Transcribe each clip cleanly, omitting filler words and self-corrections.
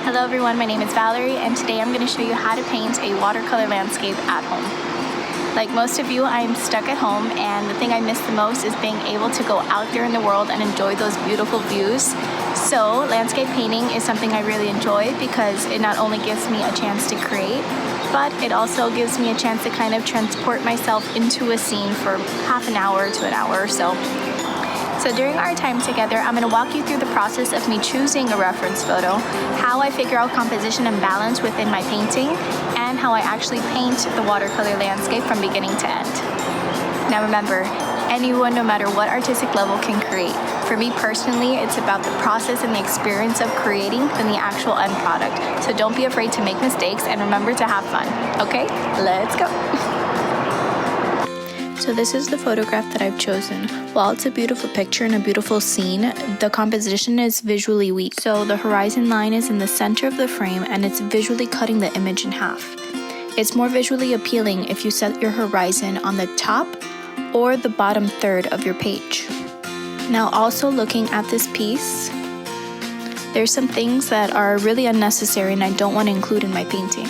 Hello everyone, my name is Valerie and today I'm going to show you how to paint a watercolor landscape at home. Like most of you, I'm stuck at home and the thing I miss the most is being able to go out there in the world and enjoy those beautiful views. So landscape painting is something I really enjoy because it not only gives me a chance to create, but it also gives me a chance to kind of transport myself into a scene for half an hour to an hour or so. So during our time together, I'm going to walk you through the process of me choosing a reference photo, how I figure out composition and balance within my painting, and how I actually paint the watercolor landscape from beginning to end. Now remember, anyone, no matter what artistic level, can create. For me personally, it's about the process and the experience of creating than the actual end product. So don't be afraid to make mistakes and remember to have fun. Okay, let's go. So this is the photograph that I've chosen. While it's a beautiful picture and a beautiful scene, the composition is visually weak. So the horizon line is in the center of the frame and it's visually cutting the image in half. It's more visually appealing if you set your horizon on the top or the bottom third of your page. Now also looking at this piece, there's some things that are really unnecessary and I don't want to include in my painting.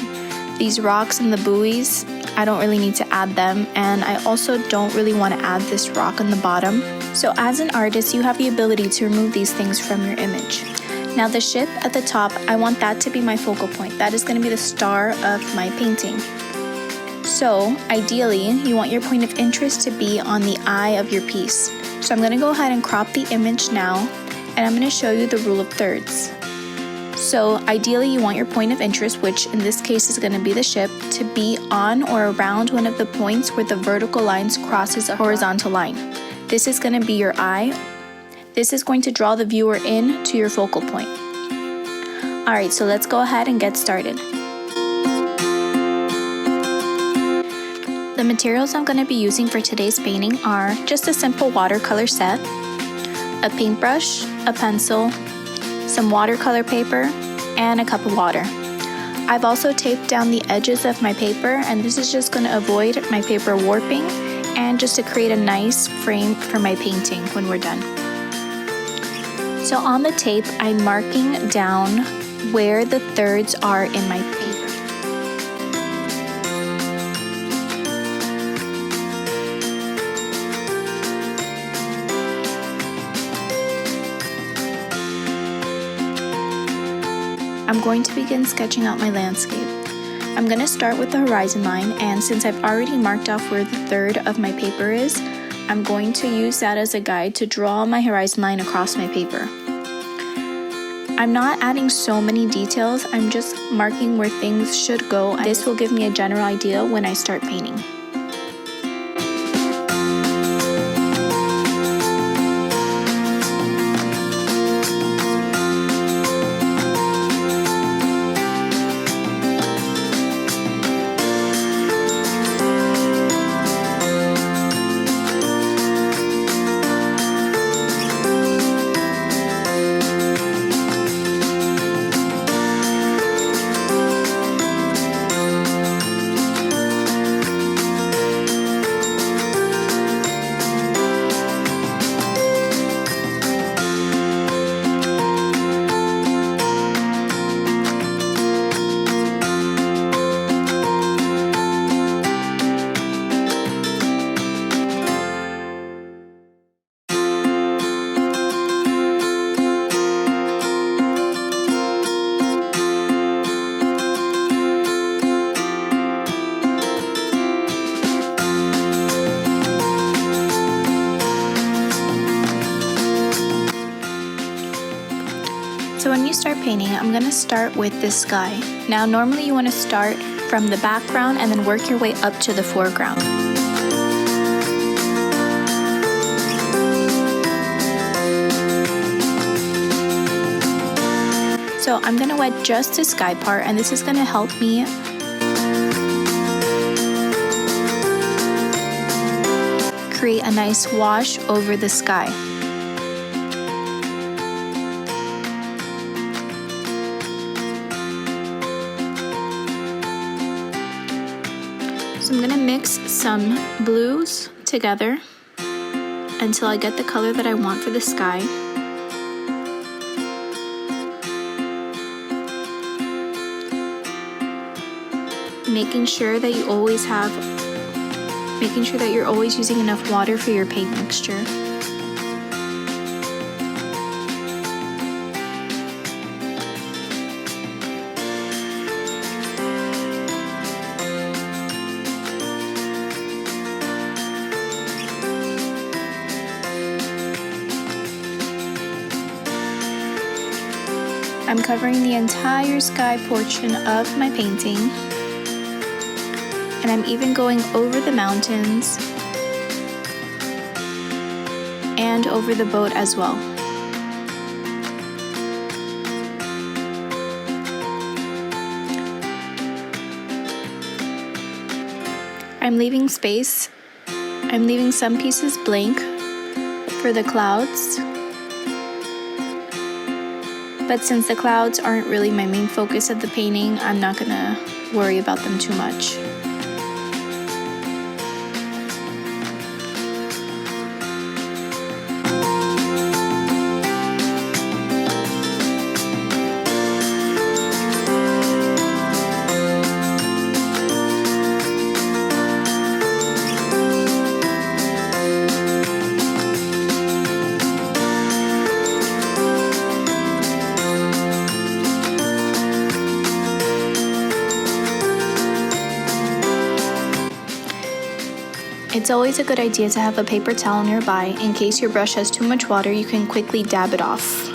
These rocks and the buoys, I don't really need to add them, and I also don't really want to add this rock on the bottom. So as an artist, you have the ability to remove these things from your image. Now the ship at the top, I want that to be my focal point. That is going to be the star of my painting. So ideally, you want your point of interest to be on the eye of your piece. So I'm going to go ahead and crop the image now, and I'm going to show you the rule of thirds. So ideally you want your point of interest, which in this case is going to be the ship, to be on or around one of the points where the vertical lines crosses a horizontal line. This is going to be your eye. This is going to draw the viewer in to your focal point. Alright, so let's go ahead and get started. The materials I'm going to be using for today's painting are just a simple watercolor set, a paintbrush, a pencil, some watercolor paper, and a cup of water. I've also taped down the edges of my paper, and this is just going to avoid my paper warping and just to create a nice frame for my painting when we're done. So on the tape, I'm marking down where the thirds are in my paper. I'm going to begin sketching out my landscape. I'm going to start with the horizon line, and since I've already marked off where the third of my paper is, I'm going to use that as a guide to draw my horizon line across my paper. I'm not adding so many details, I'm just marking where things should go. This will give me a general idea when I start painting. So when you start painting, I'm going to start with this sky. Now normally you want to start from the background and then work your way up to the foreground. So I'm going to wet just the sky part, and this is going to help me create a nice wash over the sky. So I'm going to mix some blues together until I get the color that I want for the sky. making sure that you're always using enough water for your paint mixture. I'm covering the entire sky portion of my painting, and I'm even going over the mountains and over the boat as well. I'm leaving space. I'm leaving some pieces blank for the clouds. But since the clouds aren't really my main focus of the painting, I'm not gonna worry about them too much. It's always a good idea to have a paper towel nearby in case your brush has too much water. You can quickly dab it off.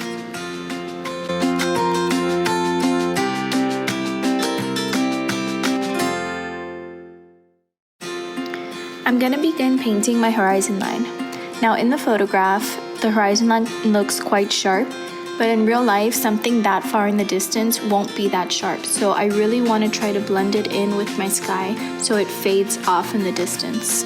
I'm gonna begin painting my horizon line. Now in the photograph, the horizon line looks quite sharp, but in real life, something that far in the distance won't be that sharp. So I really want to try to blend it in with my sky so it fades off in the distance.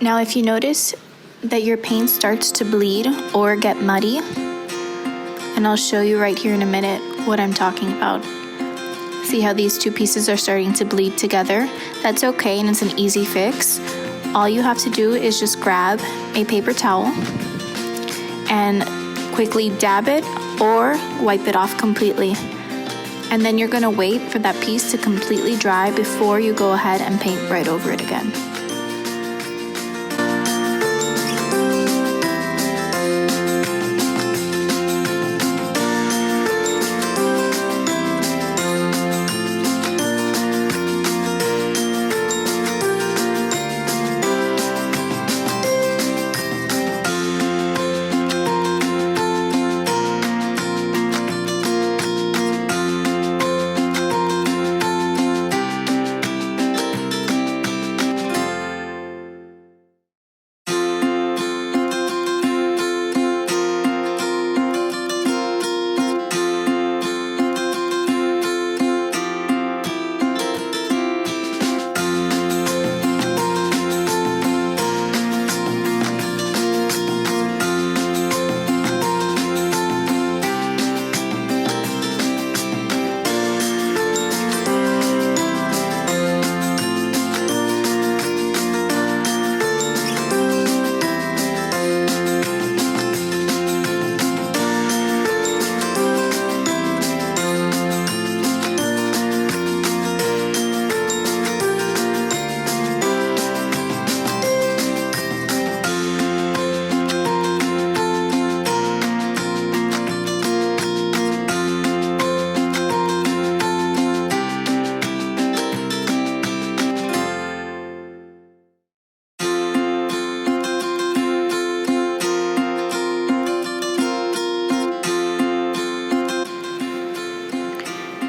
Now if you notice that your paint starts to bleed or get muddy, and I'll show you right here in a minute what I'm talking about. See how these two pieces are starting to bleed together? That's okay, and it's an easy fix. All you have to do is just grab a paper towel and quickly dab it or wipe it off completely. And then you're gonna wait for that piece to completely dry before you go ahead and paint right over it again.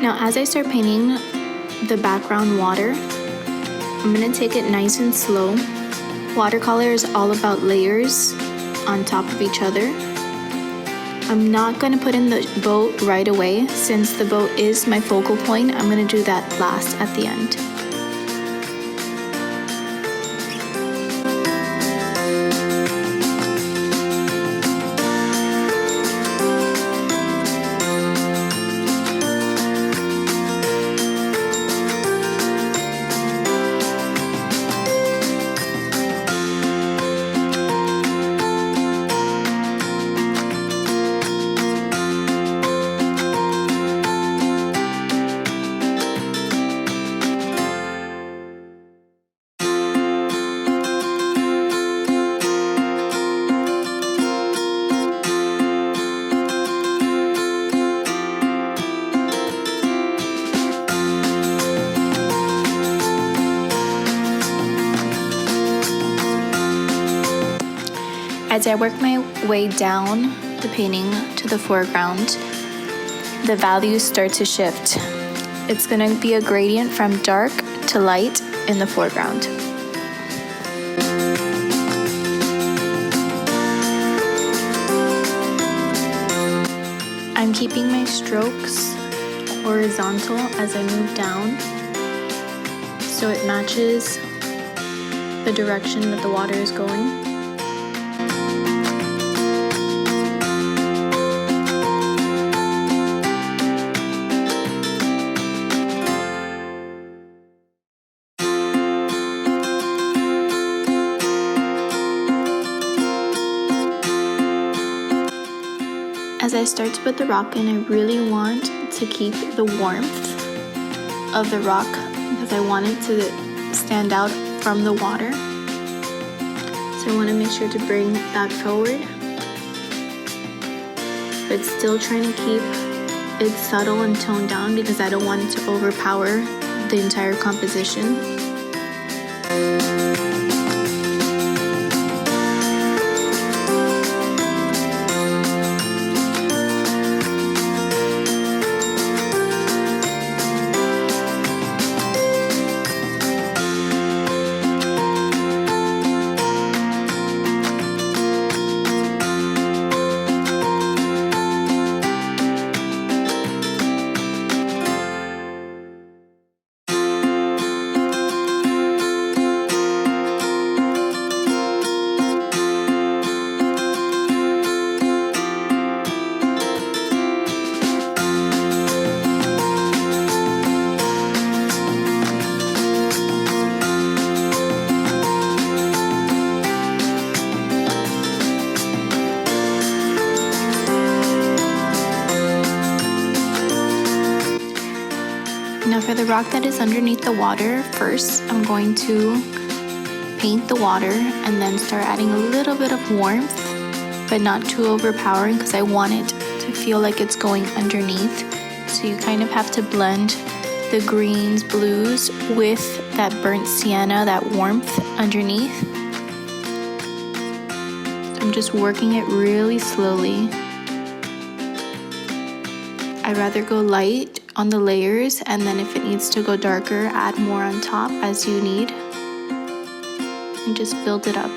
Now as I start painting the background water, I'm going to take it nice and slow Watercolor is all about layers on top of each other. I'm not going to put in the boat right away. Since the boat is my focal point, I'm going to do that last at the end. As I work my way down the painting to the foreground, the values start to shift. It's going to be a gradient from dark to light in the foreground. I'm keeping my strokes horizontal as I move down, so it matches the direction that the water is going. As I start to put the rock in, I really want to keep the warmth of the rock because I want it to stand out from the water. So I want to make sure to bring that forward, but still trying to keep it subtle and toned down because I don't want it to overpower the entire composition. Now for the rock that is underneath the water, first I'm going to paint the water and then start adding a little bit of warmth, but not too overpowering because I want it to feel like it's going underneath. So you kind of have to blend the greens, blues with that burnt sienna, that warmth underneath. So I'm just working it really slowly. I'd rather go light on the layers, and then if it needs to go darker, add more on top as you need, and just build it up.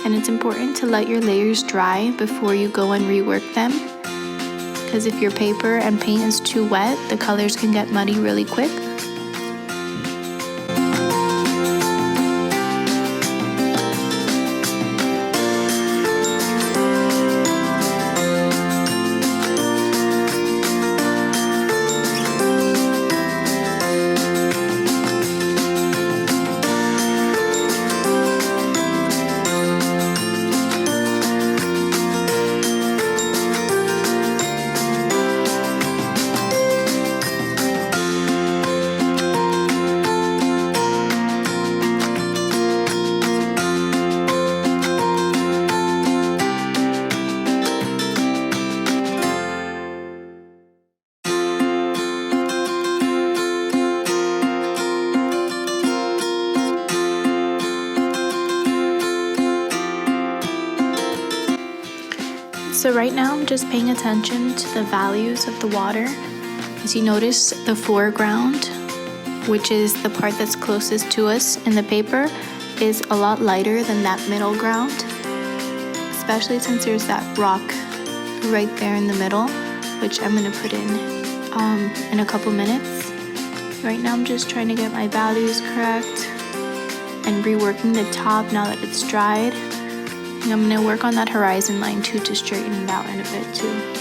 And it's important to let your layers dry before you go and rework them, because if your paper and paint is too wet, the colors can get muddy really quick. So right now I'm just paying attention to the values of the water. As you notice, the foreground, which is the part that's closest to us in the paper, is a lot lighter than that middle ground, especially since there's that rock right there in the middle, which I'm gonna put in a couple minutes. Right now I'm just trying to get my values correct and reworking the top now that it's dried. And I'm gonna work on that horizon line too to straighten it out in a bit too.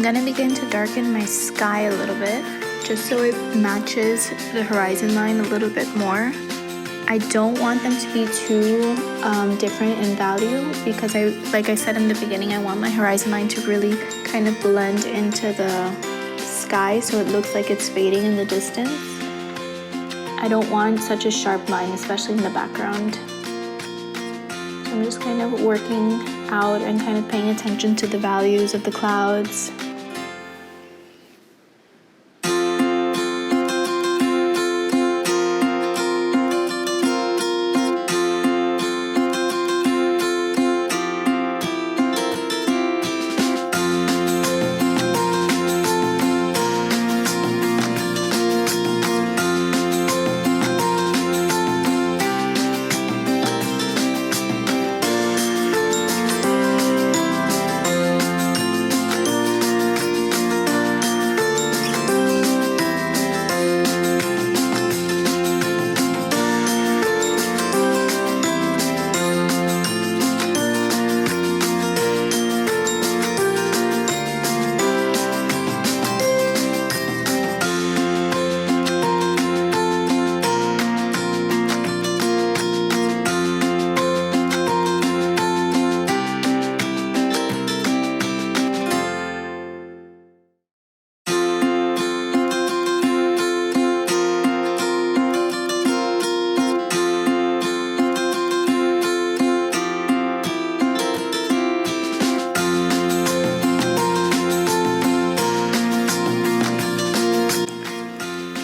gonna begin to darken my sky a little bit, just so it matches the horizon line a little bit more. I don't want them to be too different in value, because like I said in the beginning, I want my horizon line to really kind of blend into the sky so it looks like it's fading in the distance. I don't want such a sharp line, especially in the background. So I'm just kind of working out and kind of paying attention to the values of the clouds.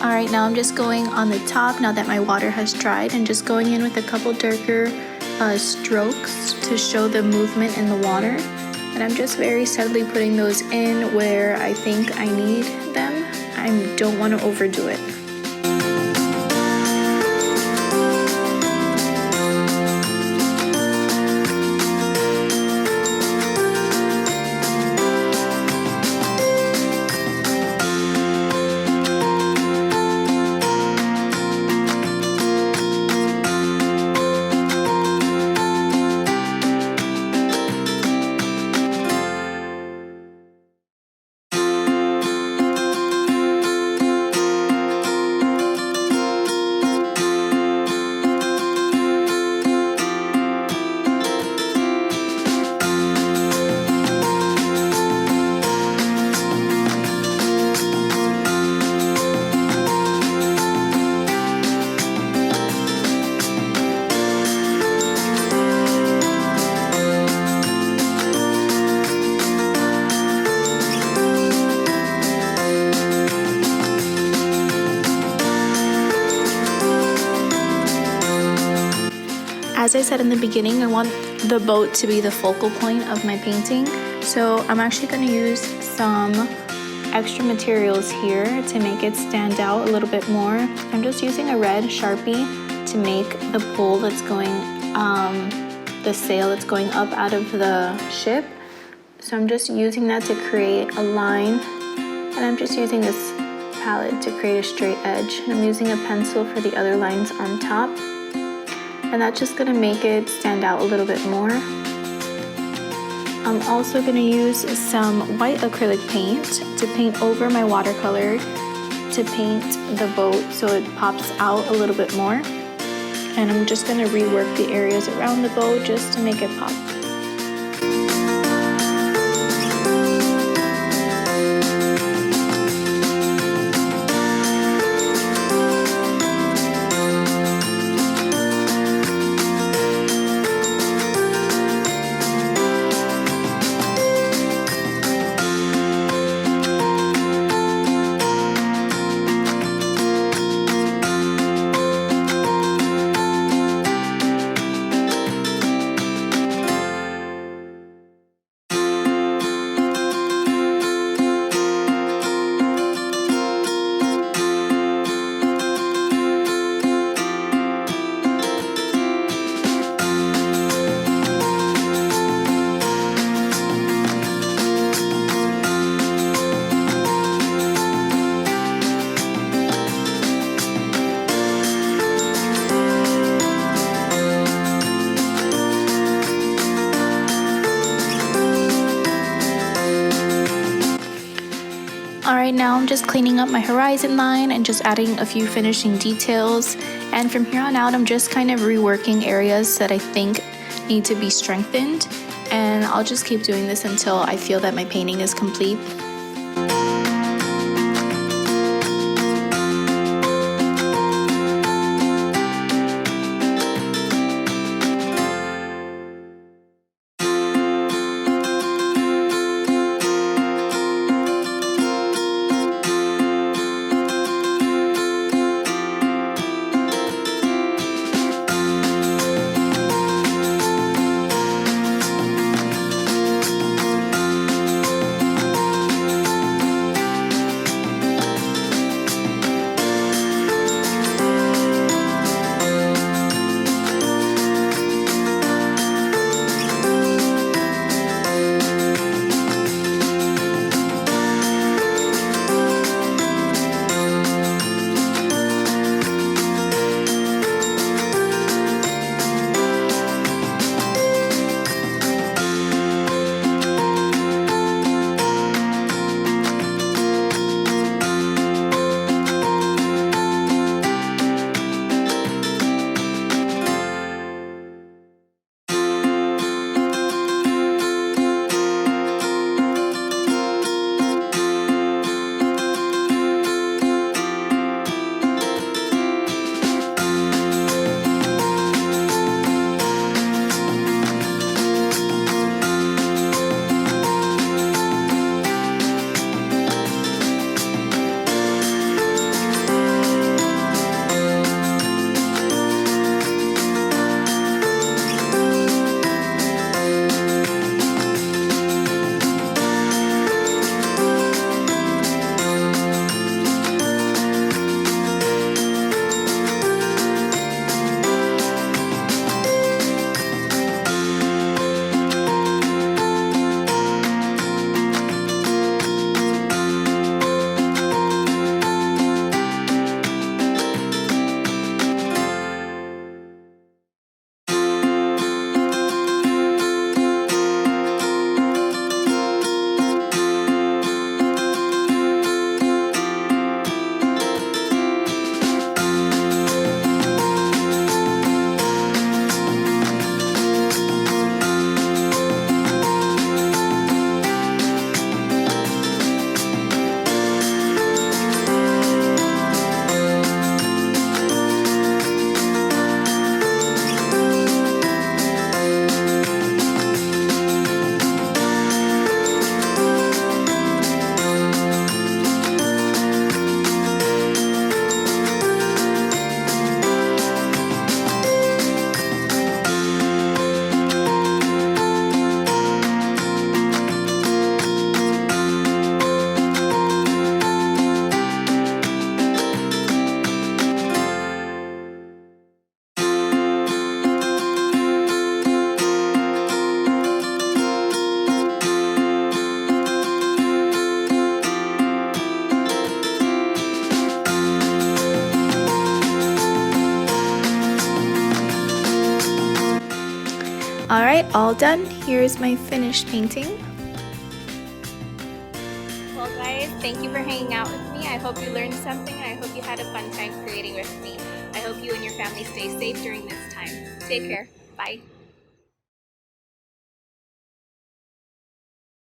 Alright, now I'm just going on the top now that my water has dried, and just going in with a couple darker strokes to show the movement in the water. And I'm just very subtly putting those in where I think I need them. I don't want to overdo it. As I said in the beginning, I want the boat to be the focal point of my painting. So I'm actually going to use some extra materials here to make it stand out a little bit more. I'm just using a red Sharpie to make the pole that's going, the sail that's going up out of the ship. So I'm just using that to create a line, and I'm just using this palette to create a straight edge. And I'm using a pencil for the other lines on top. And that's just gonna make it stand out a little bit more. I'm also gonna use some white acrylic paint to paint over my watercolor to paint the boat so it pops out a little bit more. And I'm just gonna rework the areas around the boat just to make it pop. Alright, now I'm just cleaning up my horizon line and just adding a few finishing details. And from here on out, I'm just kind of reworking areas that I think need to be strengthened. And I'll just keep doing this until I feel that my painting is complete. Alright, all done. Here's my finished painting. Well guys, thank you for hanging out with me. I hope you learned something and I hope you had a fun time creating with me. I hope you and your family stay safe during this time. Take care. Bye.